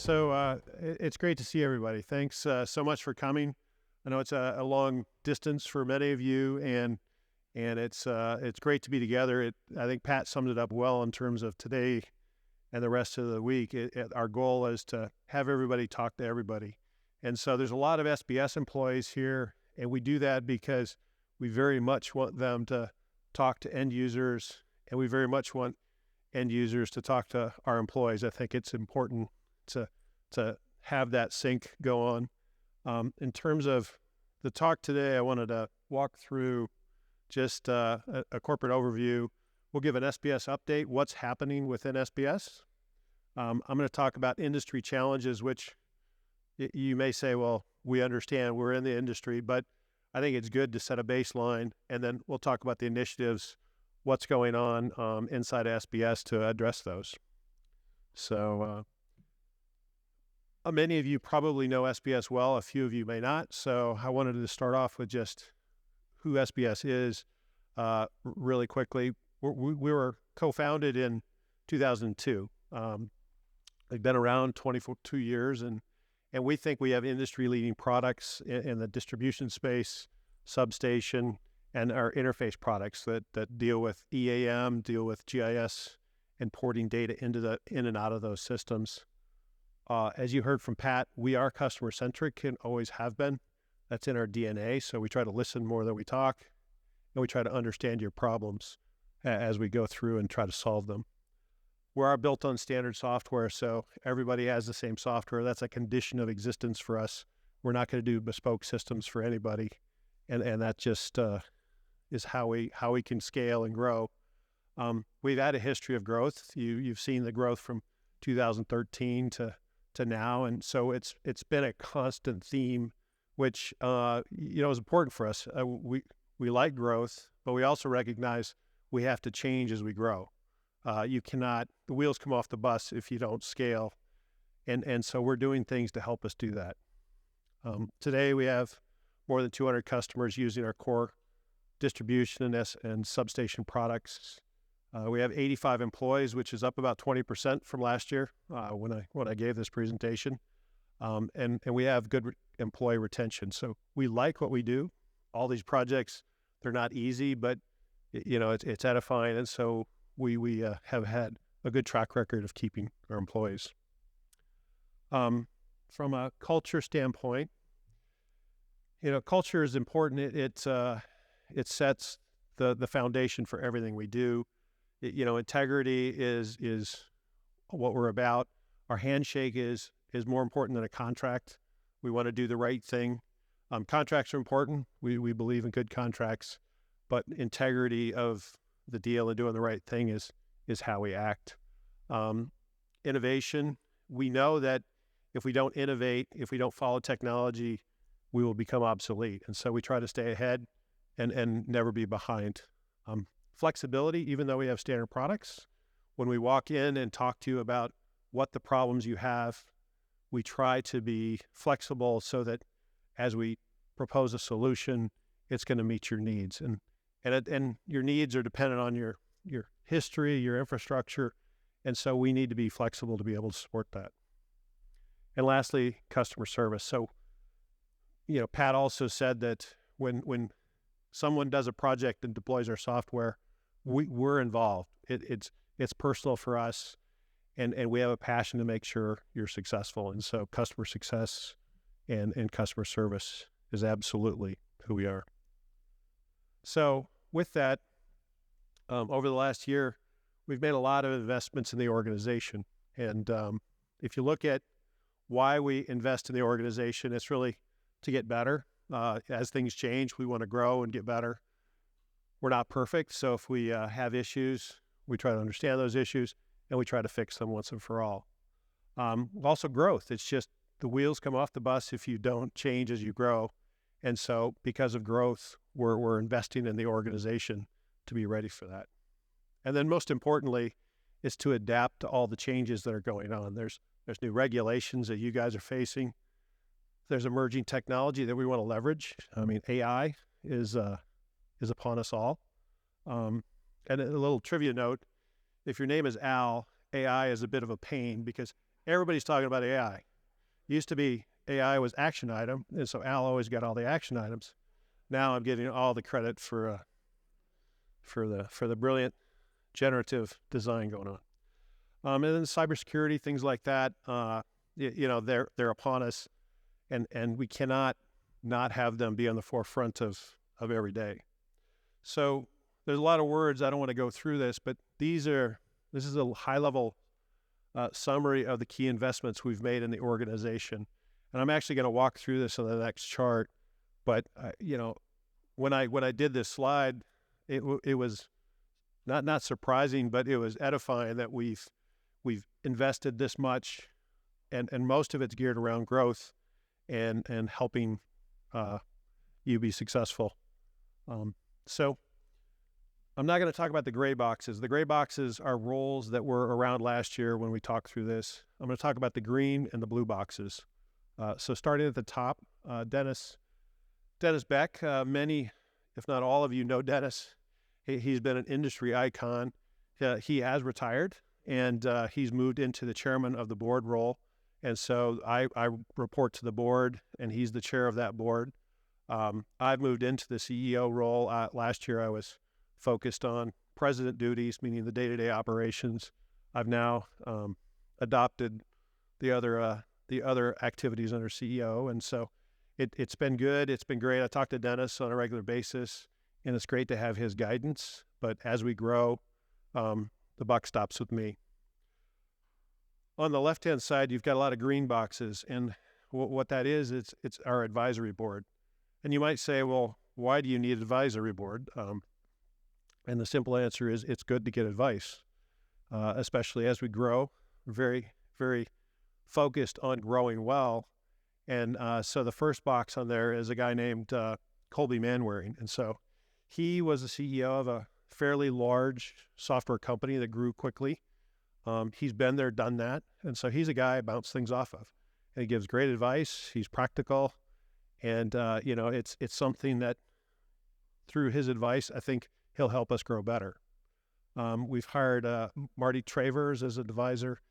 It's great to see everybody. Thanks so much for coming. I know it's a long distance for many of you, and it's great to be together. I think Pat summed it up well in terms of today and the rest of the week. Our goal is to have everybody talk to everybody, and so there's a lot of SBS employees here, and we do that because we very much want them to talk to end users, and we very much want end users to talk to our employees. I think it's important to have that sync go on. In terms of the talk today, I wanted to walk through just a corporate overview. We'll give an SBS update, what's happening within SBS. I'm going to talk about industry challenges, which you may say, well, we understand, we're in the industry, but I think it's good to set a baseline, and then we'll talk about the initiatives, what's going on inside SBS to address those. Many of you probably know SBS well, a few of you may not, so I wanted to start off with just who SBS is really quickly. We were co-founded in 2002. They've been around 22 years, and we think we have industry-leading products in the distribution space, substation, and our interface products that deal with EAM, deal with GIS, and porting data in and out of those systems. As you heard from Pat, we are customer-centric and always have been. That's in our DNA, so we try to listen more than we talk, and we try to understand your problems as we go through and try to solve them. We are built on standard software, so everybody has the same software. That's a condition of existence for us. We're not going to do bespoke systems for anybody, and that just is how we can scale and grow. We've had a history of growth. You've seen the growth from 2013 to now, and so it's been a constant theme, which is important for us. We like growth, but we also recognize we have to change as we grow. The wheels come off the bus if you don't scale, and so we're doing things to help us do that. Today we have more than 200 customers using our core distribution and substation products. We have 85 employees, which is up about 20% from last year when I gave this presentation, and we have good employee retention. So we like what we do. All these projects, they're not easy, but it's edifying, and so we have had a good track record of keeping our employees. From a culture standpoint, culture is important. It sets the foundation for everything we do. Integrity is what we're about. Our handshake is more important than a contract. We want to do the right thing. Contracts are important. We believe in good contracts, but integrity of the deal and doing the right thing is how we act. Innovation. We know that if we don't innovate, if we don't follow technology, we will become obsolete. And so we try to stay ahead and never be behind. Flexibility, even though we have standard products, when we walk in and talk to you about what the problems you have, we try to be flexible so that as we propose a solution, it's going to meet your needs. And your needs are dependent on your history, your infrastructure, and so we need to be flexible to be able to support that. And lastly, customer service. So, Pat also said that when someone does a project and deploys our software, we're involved. It's personal for us, and we have a passion to make sure you're successful. And so customer success and customer service is absolutely who we are. So with that, over the last year, we've made a lot of investments in the organization. And if you look at why we invest in the organization, it's really to get better. As things change, we want to grow and get better. We're not perfect, so if we have issues, we try to understand those issues, and we try to fix them once and for all. Also growth. It's just the wheels come off the bus if you don't change as you grow. And so because of growth, we're investing in the organization to be ready for that. And then most importantly is to adapt to all the changes that are going on. There's new regulations that you guys are facing. There's emerging technology that we want to leverage. I mean, AI is upon us all. And a little trivia note, if your name is Al, AI is a bit of a pain because everybody's talking about AI. Used to be AI was action item, and so Al always got all the action items. Now I'm getting all the credit for the brilliant generative design going on. And then cybersecurity, things like that, they're upon us, and we cannot not have them be on the forefront of every day. So there's a lot of words. I don't want to go through this, but this is a high-level summary of the key investments we've made in the organization. And I'm actually going to walk through this on the next chart. But when I did this slide, it was not surprising, but it was edifying that we've invested this much, and most of it's geared around growth and helping you be successful. So I'm not going to talk about the gray boxes. The gray boxes are roles that were around last year when we talked through this. I'm going to talk about the green and the blue boxes. So starting at the top, Dennis Beck. Many, if not all of you, know Dennis. He's been an industry icon. He has retired, and he's moved into the chairman of the board role. And so I report to the board, and he's the chair of that board. I've moved into the CEO role. Last year I was focused on president duties, meaning the day-to-day operations. I've now adopted the other activities under CEO, and so it's been good. It's been great. I talk to Dennis on a regular basis, and it's great to have his guidance. But as we grow, the buck stops with me. On the left-hand side, you've got a lot of green boxes, and what that is, it's our advisory board. And you might say, well, why do you need advisory board? And the simple answer is it's good to get advice, especially as we grow. We're very, very focused on growing well. And so the first box on there is a guy named Colby Manwaring. And so he was the CEO of a fairly large software company that grew quickly. He's been there, done that. And so he's a guy I bounce things off of. And he gives great advice. He's practical. And, it's something that through his advice, I think he'll help us grow better. We've hired Marty Travers as an advisor,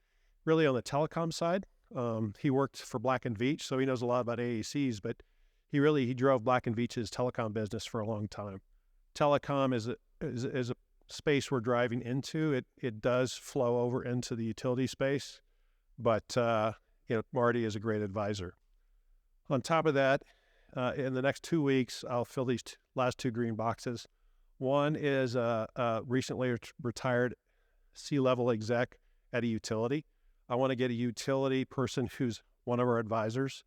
really on the telecom side. He worked for Black & Veatch, so he knows a lot about AECs, but he drove Black & Veatch's telecom business for a long time. Telecom is a space we're driving into. It does flow over into the utility space, but Marty is a great advisor. On top of that, in the next 2 weeks, I'll fill these last two green boxes. One is a recently retired C-level exec at a utility. I want to get a utility person who's one of our advisors,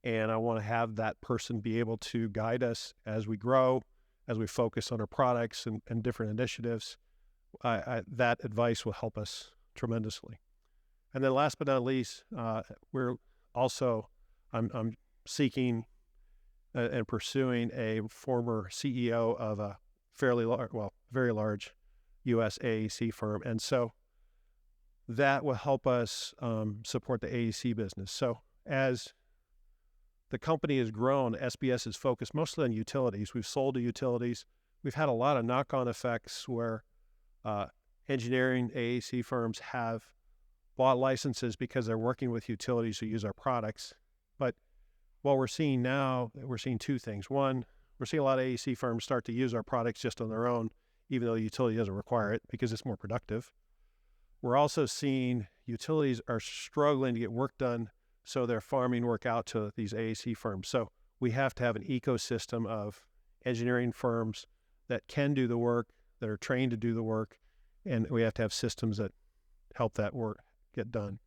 and I want to have that person be able to guide us as we grow, as we focus on our products and different initiatives. That advice will help us tremendously. And then last but not least, I'm seeking and pursuing a former CEO of a very large U.S. AEC firm. And so that will help us support the AEC business. So as the company has grown, SBS is focused mostly on utilities. We've sold to utilities. We've had a lot of knock-on effects where engineering AEC firms have bought licenses because they're working with utilities who use our products. But what we're seeing now, we're seeing two things. One, we're seeing a lot of AEC firms start to use our products just on their own, even though the utility doesn't require it because it's more productive. We're also seeing utilities are struggling to get work done, so they're farming work out to these AEC firms. So we have to have an ecosystem of engineering firms that can do the work, that are trained to do the work, and we have to have systems that help that work get done.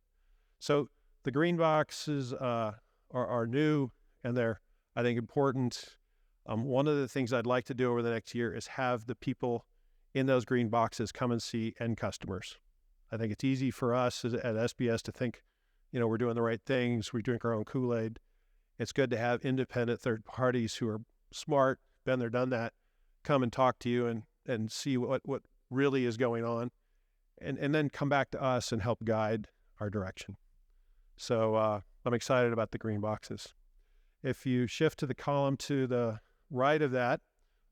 So the green boxes are new, and they're, I think, important. One of the things I'd like to do over the next year is have the people in those green boxes come and see end customers. I think it's easy for us at SBS to think, we're doing the right things, we drink our own Kool-Aid. It's good to have independent third parties who are smart, been there, done that, come and talk to you and see what really is going on, and then come back to us and help guide our direction. So I'm excited about the green boxes. If you shift to the column to the right of that,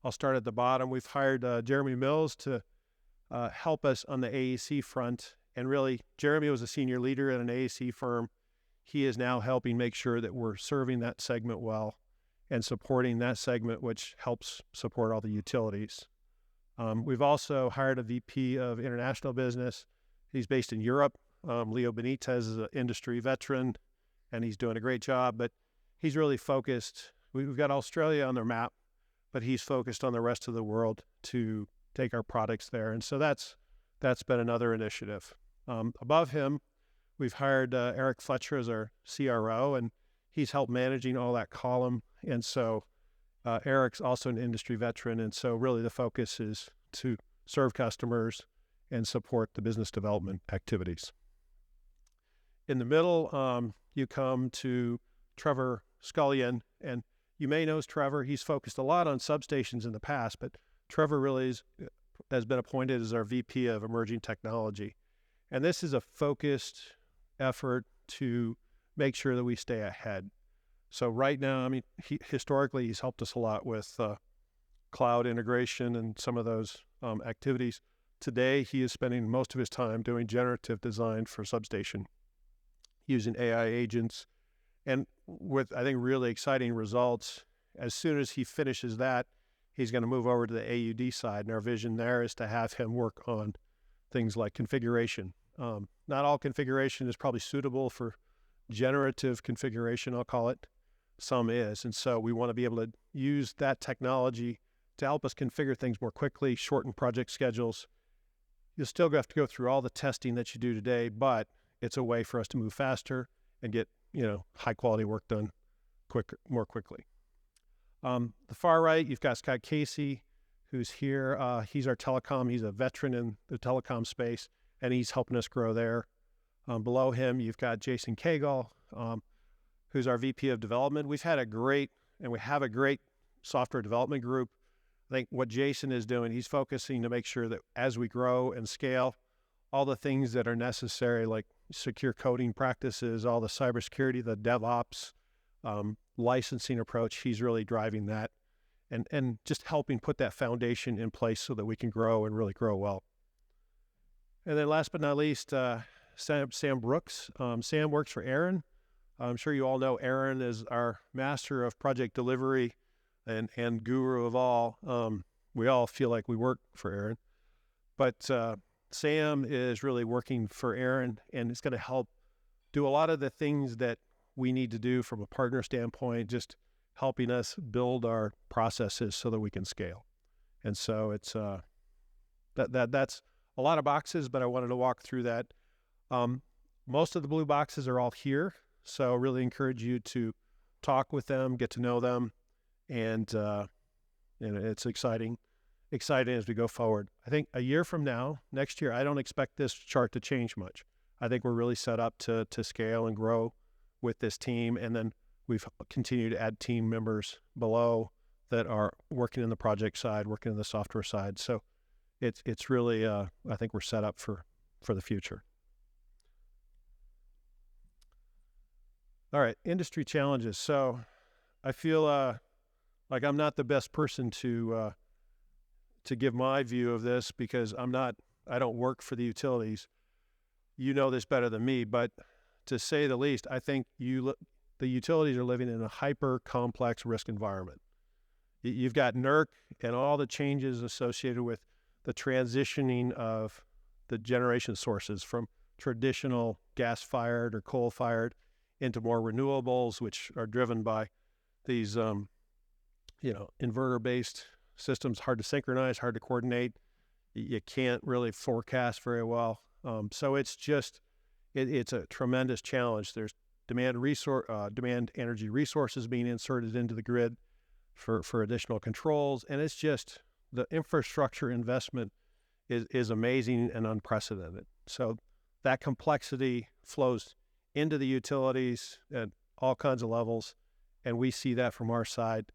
I'll start at the bottom. We've hired Jeremy Mills to help us on the AEC front And really, Jeremy was a senior leader at an AEC firm. He is now helping make sure that we're serving that segment well and supporting that segment, which helps support all the utilities. We've also hired a VP of international business. He's based in Europe. Leo Benitez is an industry veteran, and he's doing a great job, but he's really focused. We've got Australia on their map, but he's focused on the rest of the world to take our products there. And so that's been another initiative. Above him, we've hired Eric Fletcher as our CRO, and he's helped managing all that column. And so Eric's also an industry veteran, and so really the focus is to serve customers and support the business development activities. In the middle, you come to Trevor Scullion, and you may know Trevor. He's focused a lot on substations in the past, but Trevor really has been appointed as our VP of Emerging Technology. And this is a focused effort to make sure that we stay ahead. So right now, I mean, historically, he's helped us a lot with cloud integration and some of those activities. Today, he is spending most of his time doing generative design for substation using AI agents, and with, I think, really exciting results. As soon as he finishes that, he's going to move over to the AUD side, and our vision there is to have him work on things like configuration. Not all configuration is probably suitable for generative configuration, I'll call it. Some is, and so we want to be able to use that technology to help us configure things more quickly, shorten project schedules. You'll still have to go through all the testing that you do today, but it's a way for us to move faster and get, high quality work done more quickly. The far right, you've got Scott Casey, who's here. He's our telecom. He's a veteran in the telecom space, and he's helping us grow there. Below him, you've got Jason Cagle, who's our VP of development. We have a great software development group. I think what Jason is doing, he's focusing to make sure that as we grow and scale, all the things that are necessary, like secure coding practices, all the cybersecurity, the DevOps, licensing approach, he's really driving that and just helping put that foundation in place so that we can grow and really grow well. And then last but not least, Sam Brooks. Sam works for Aaron. I'm sure you all know Aaron is our master of project delivery and guru of all. We all feel like we work for Aaron, but Sam is really working for Aaron, and it's going to help do a lot of the things that we need to do from a partner standpoint, just helping us build our processes so that we can scale. And so it's that's a lot of boxes, but I wanted to walk through that. Most of the blue boxes are all here, so I really encourage you to talk with them, get to know them, and it's exciting as we go forward. I think a year from now, next year, I don't expect this chart to change much. I think we're really set up to scale and grow with this team, and then we've continued to add team members below that are working in the project side, working in the software side. So it's really, I think we're set up for the future. All right, industry challenges. So I feel like I'm not the best person to give my view of this because I don't work for the utilities. You know this better than me, but to say the least, I think the utilities are living in a hyper complex risk environment. You've got NERC and all the changes associated with the transitioning of the generation sources from traditional gas-fired or coal-fired into more renewables, which are driven by these, inverter-based systems, hard to synchronize, hard to coordinate. You can't really forecast very well. So it's a tremendous challenge. There's demand energy resources being inserted into the grid for additional controls, and it's just the infrastructure investment is amazing and unprecedented. So that complexity flows into the utilities at all kinds of levels, and we see that from our side,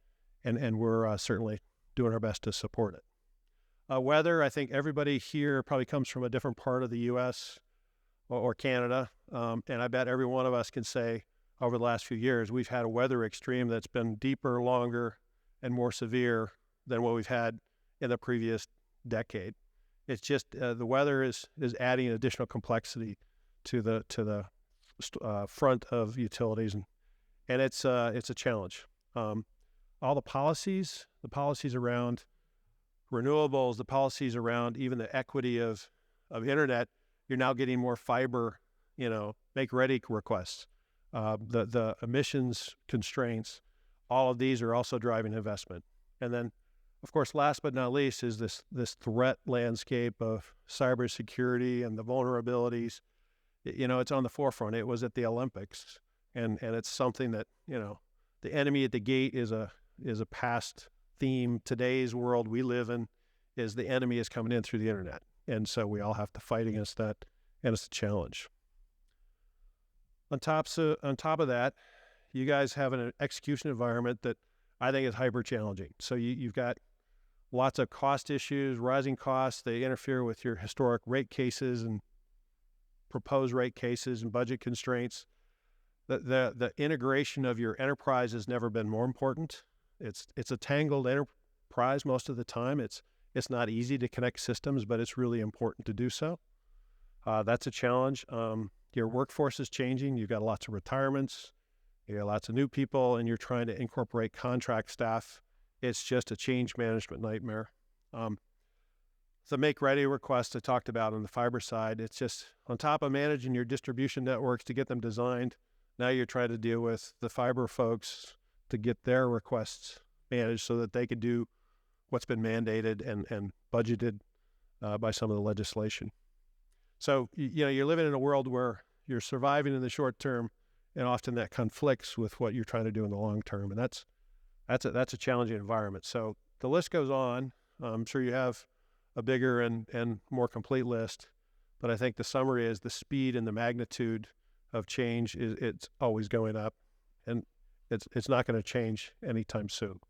and we're certainly doing our best to support it. Weather, I think everybody here probably comes from a different part of the U.S. or Canada, and I bet every one of us can say over the last few years we've had a weather extreme that's been deeper, longer, and more severe than what we've had in the previous decade. It's just the weather is adding additional complexity to the front of utilities, and it's a challenge. All the policies around renewables, the policies around even the equity of internet, you're now getting more fiber, make ready requests. The emissions constraints, all of these are also driving investment. And then, of course, last but not least is this threat landscape of cybersecurity and the vulnerabilities. It's on the forefront. It was at the Olympics, and it's something that, the enemy at the gate is a past theme. Today's world we live in is the enemy is coming in through the internet. And so we all have to fight against that, and it's a challenge. On top of that, you guys have an execution environment that I think is hyper challenging. So you've got lots of cost issues, rising costs. They interfere with your historic rate cases and proposed rate cases and budget constraints. The integration of your enterprise has never been more important. It's a tangled enterprise most of the time. It's not easy to connect systems, but it's really important to do so. That's a challenge. Your workforce is changing. You've got lots of retirements. You got lots of new people, and you're trying to incorporate contract staff. It's just a change management nightmare. The make ready request I talked about on the fiber side, it's just on top of managing your distribution networks to get them designed. Now you're trying to deal with the fiber folks to get their requests managed so that they could do what's been mandated and budgeted by some of the legislation. So, you're living in a world where you're surviving in the short term, and often that conflicts with what you're trying to do in the long term. And that's a challenging environment. So the list goes on. I'm sure you have a bigger and more complete list, but I think the summary is the speed and the magnitude of change it's always going up, and it's not going to change anytime soon.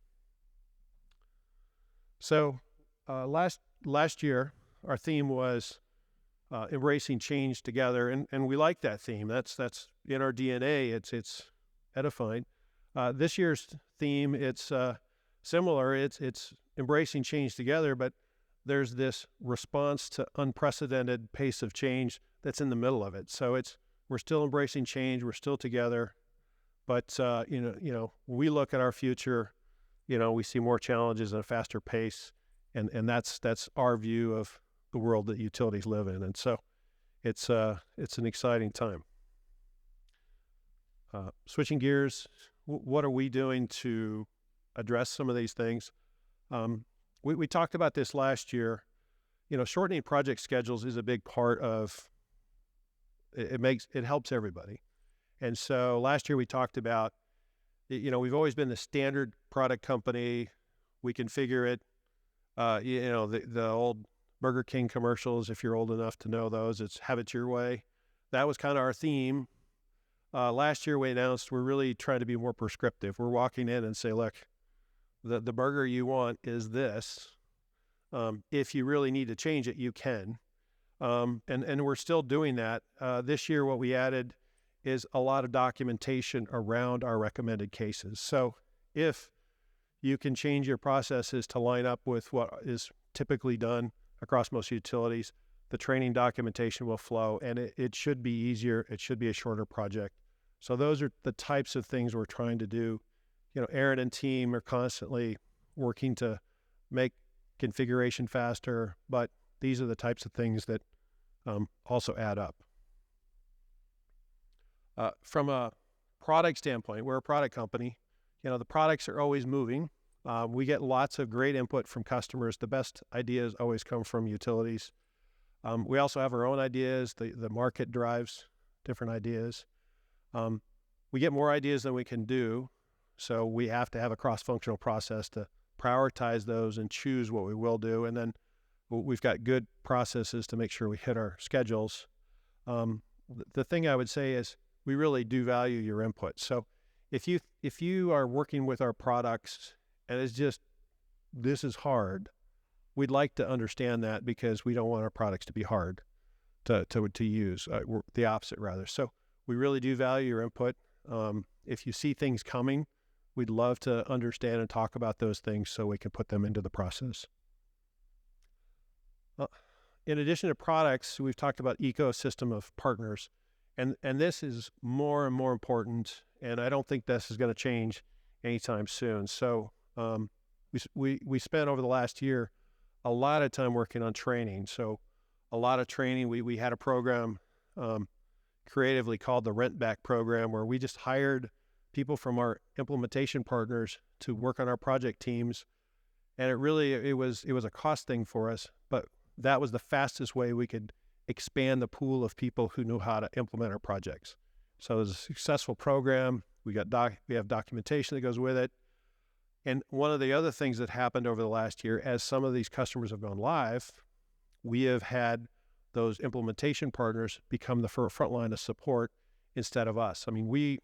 So last year, our theme was embracing change together, and we like that theme. That's in our DNA. It's edifying. This year's theme, it's similar. It's embracing change together, but there's this response to unprecedented pace of change that's in the middle of it. So we're still embracing change. We're still together, but we look at our future. We see more challenges at a faster pace, and that's our view of the world that utilities live in. And so it's an exciting time. Switching gears, what are we doing to address some of these things? We talked about this last year. Shortening project schedules is a big part of it. It helps everybody. And so last year we talked about, we've always been the standard product company. We configure it. The old Burger King commercials, if you're old enough to know those, it's have it your way. That was kind of our theme. Last year we announced we're really trying to be more prescriptive. We're walking in and say, look, the burger you want is this. If you really need to change it, you can. And we're still doing that. This year what we added is a lot of documentation around our recommended cases. So if you can change your processes to line up with what is typically done across most utilities, the training documentation will flow, and it should be easier. It should be a shorter project. So those are the types of things we're trying to do. Aaron and team are constantly working to make configuration faster, but these are the types of things that also add up. From a product standpoint, we're a product company. The products are always moving. We get lots of great input from customers. The best ideas always come from utilities. We also have our own ideas. The market drives different ideas. We get more ideas than we can do, so we have to have a cross-functional process to prioritize those and choose what we will do. And then we've got good processes to make sure we hit our schedules. The thing I would say is we really do value your input. So if you are working with our products and it's just, this is hard, we'd like to understand that, because we don't want our products to be hard to use, the opposite rather. So we really do value your input. If you see things coming, we'd love to understand and talk about those things so we can put them into the process. in addition to products, we've talked about ecosystem of partners, and this is more and more important. And I don't think this is going to change anytime soon. So we spent over the last year a lot of time working on training. So a lot of training. We had a program creatively called the Rent Back program, where we just hired people from our implementation partners to work on our project teams. And it was a cost thing for us, but that was the fastest way we could expand the pool of people who knew how to implement our projects. So it was a successful program. We have documentation that goes with it. And one of the other things that happened over the last year, as some of these customers have gone live, we have had those implementation partners become the front line of support instead of us. I mean,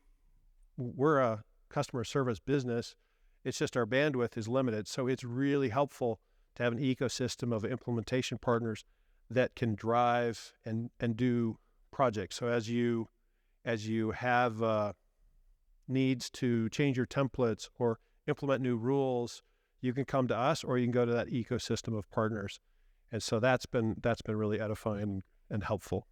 we're a customer service business. It's just our bandwidth is limited. So it's really helpful to have an ecosystem of implementation partners that can drive and do projects. So as you have needs to change your templates or implement new rules, you can come to us, or you can go to that ecosystem of partners. And so that's been really edifying and helpful.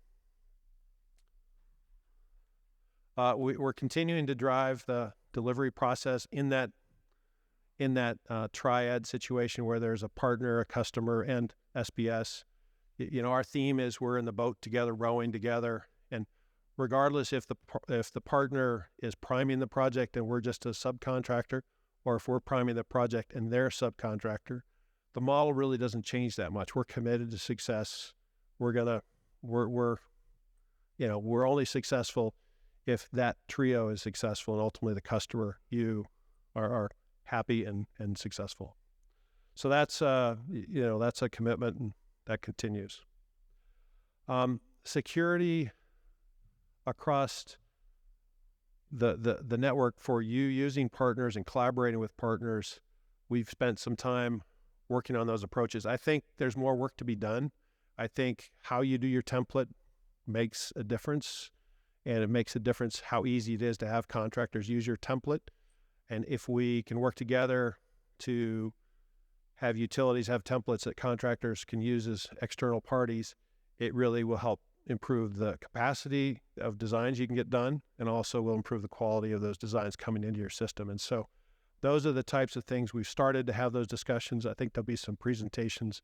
We're continuing to drive the delivery process in that triad situation where there's a partner, a customer, and SBS. Our theme is we're in the boat together, rowing together, and regardless if the partner is priming the project and we're just a subcontractor, or if we're priming the project and they're a subcontractor, the model really doesn't change that much. We're committed to success. We're only successful if that trio is successful, and ultimately the customer, you, are happy and successful. So that's a commitment, and that continues. Security across the network for you using partners and collaborating with partners. We've spent some time working on those approaches. I think there's more work to be done. I think how you do your template makes a difference, and it makes a difference how easy it is to have contractors use your template. And if we can work together to have utilities have templates that contractors can use as external parties, it really will help improve the capacity of designs you can get done, and also will improve the quality of those designs coming into your system. And so those are the types of things we've started to have those discussions. I think there'll be some presentations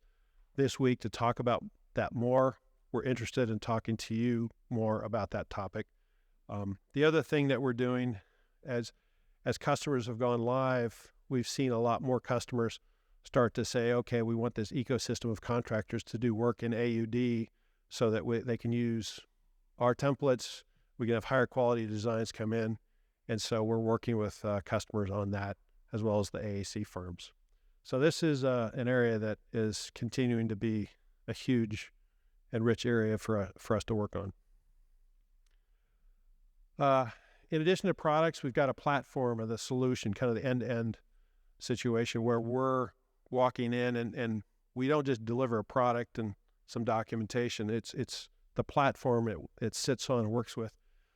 this week to talk about that more. We're interested in talking to you more about that topic. The other thing that we're doing as customers have gone live, we've seen a lot more customers start to say, okay, we want this ecosystem of contractors to do work in AUD so that they can use our templates. We can have higher quality designs come in. And so we're working with customers on that, as well as the AAC firms. So this is an area that is continuing to be a huge and rich area for us to work on. In addition to products, we've got a platform of the solution, kind of the end-to-end situation where we're walking in and we don't just deliver a product and some documentation. It's the platform it sits on and works with.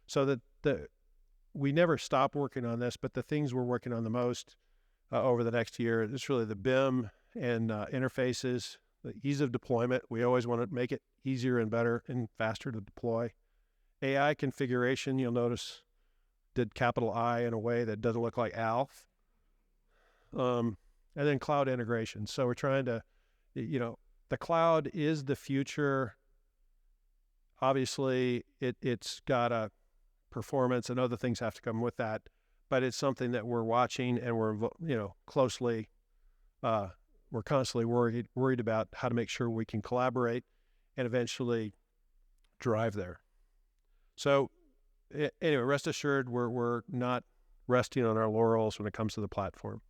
So that we never stop working on this, but the things we're working on the most over the next year, it's really the BIM and interfaces, the ease of deployment. We always want to make it easier and better and faster to deploy. AI configuration, you'll notice, did capital I in a way that doesn't look like ALF. And then cloud integration. So we're trying to, the cloud is the future. Obviously, it's got a performance and other things have to come with that, but it's something that we're watching and we're, closely, we're constantly worried about how to make sure we can collaborate and eventually drive there. So anyway, rest assured, we're not resting on our laurels when it comes to the platform.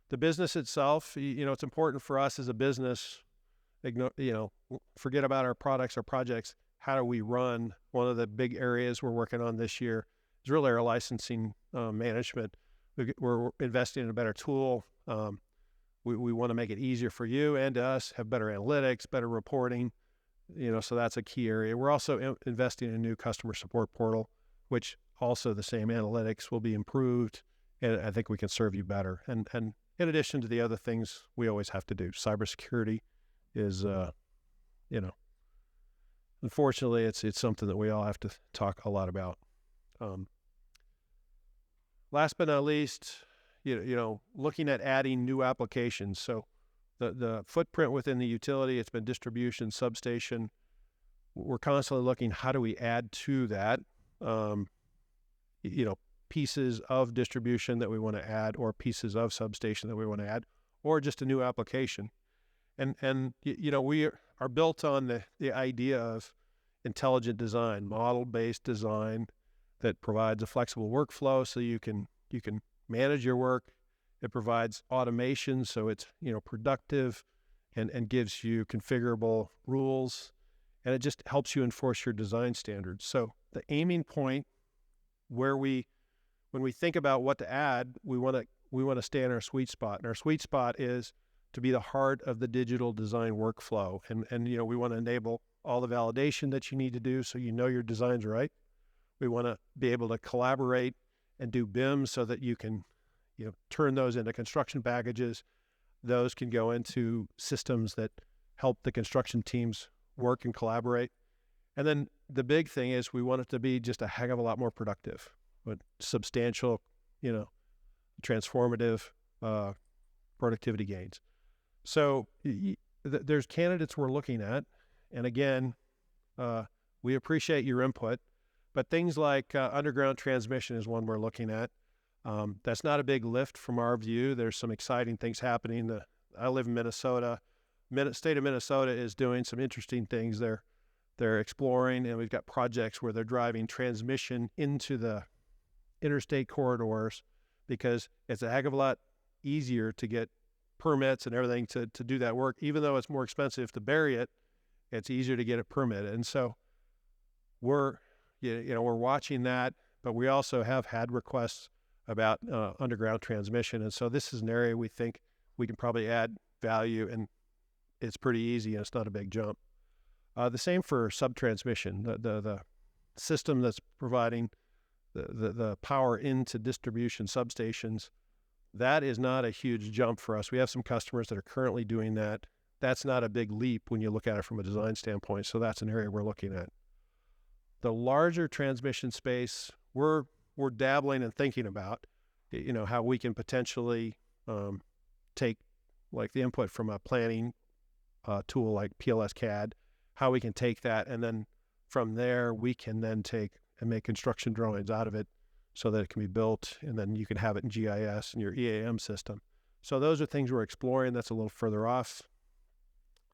The business itself, it's important for us as a business, forget about our products, our projects. How do we run? One of the big areas we're working on this year is really our licensing management. We're investing in a better tool. We want to make it easier for you and us, have better analytics, better reporting, so that's a key area. We're also investing in a new customer support portal, which also the same analytics will be improved, and I think we can serve you better. And in addition to the other things we always have to do, cybersecurity is, unfortunately, it's something that we all have to talk a lot about. Um, Last but not least, looking at adding new applications. So the footprint within the utility, it's been distribution, substation. We're constantly looking, how do we add to that? Pieces of distribution that we want to add, or pieces of substation that we want to add, or just a new application. And we are built on the idea of intelligent design, model-based design that provides a flexible workflow so you can manage your work. It provides automation, so it's productive and gives you configurable rules, and it just helps you enforce your design standards. So the aiming point when we think about what to add, we want to stay in our sweet spot, and our sweet spot is to be the heart of the digital design workflow, and we want to enable all the validation that you need to do so your design's right. We want to be able to collaborate and do BIM so that you can turn those into construction packages. Those can go into systems that help the construction teams work and collaborate. And then the big thing is we want it to be just a heck of a lot more productive, with substantial, transformative productivity gains. So there's candidates we're looking at. And again, we appreciate your input, but things like underground transmission is one we're looking at. That's not a big lift from our view. There's some exciting things happening. I live in Minnesota. State of Minnesota is doing some interesting things. They're exploring, and we've got projects where they're driving transmission into the interstate corridors, because it's a heck of a lot easier to get permits and everything to do that work. Even though it's more expensive to bury it, it's easier to get it permitted. And so we're watching that, but we also have had requests about underground transmission. And so this is an area we think we can probably add value, and it's pretty easy and it's not a big jump. The same for subtransmission, the system that's providing the power into distribution substations. That is not a huge jump for us. We have some customers that are currently doing that. That's not a big leap when you look at it from a design standpoint. So that's an area we're looking at. The larger transmission space, we're dabbling and thinking about, how we can potentially take like the input from a planning tool like PLS CAD, how we can take that, and then from there we can then take and make construction drawings out of it so that it can be built, and then you can have it in GIS and your EAM system. So those are things we're exploring. That's a little further off.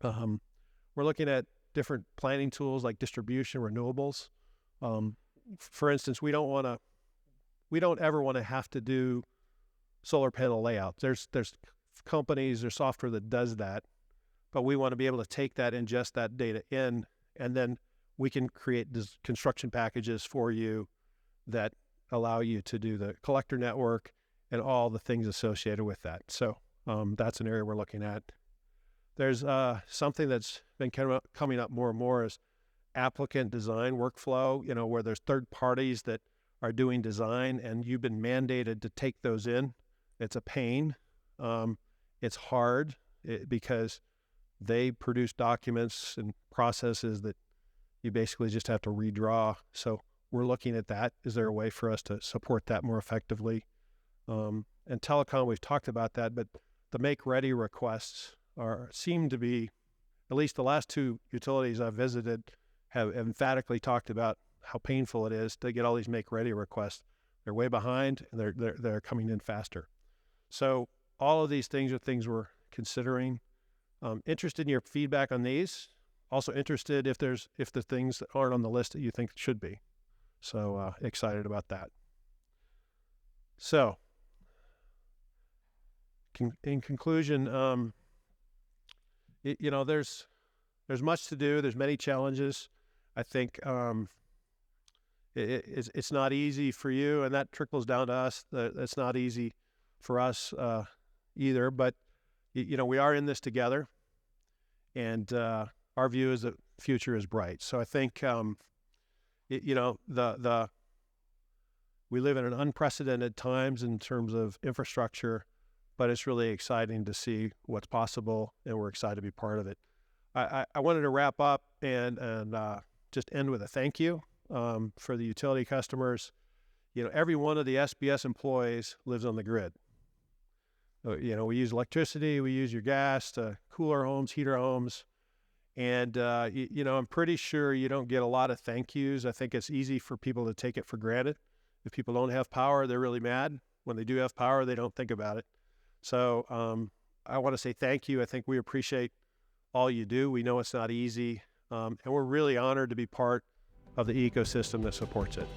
We're looking at different planning tools like distribution, renewables. For instance, we don't ever want to have to do solar panel layouts. There's companies, there's software that does that, but we want to be able to take that, ingest that data in, and then we can create construction packages for you that allow you to do the collector network and all the things associated with that. So that's an area we're looking at. There's something that's been coming up more and more is applicant design workflow, where there's third parties that are doing design and you've been mandated to take those in. It's a pain. It's hard because they produce documents and processes that you basically just have to redraw. So we're looking at that. Is there a way for us to support that more effectively? And telecom, we've talked about that, but the make-ready requests seem to be, at least the last two utilities I've visited have emphatically talked about how painful it is to get all these make-ready requests. They're way behind, and they're coming in faster. So all of these things are things we're considering. Interested in your feedback on these. Also interested if the things that aren't on the list that you think should be. So excited about that. So in conclusion, there's much to do. There's many challenges. I think it's not easy for you, and that trickles down to us. That's not easy for us either. But we are in this together, and our view is that the future is bright. So I think we live in an unprecedented times in terms of infrastructure, but it's really exciting to see what's possible, and we're excited to be part of it. I wanted to wrap up and just end with a thank you for the utility customers. Every one of the SBS employees lives on the grid. We use electricity, we use your gas to cool our homes, heat our homes. And, I'm pretty sure you don't get a lot of thank yous. I think it's easy for people to take it for granted. If people don't have power, they're really mad. When they do have power, they don't think about it. So I want to say thank you. I think we appreciate all you do. We know it's not easy. And we're really honored to be part of the ecosystem that supports it.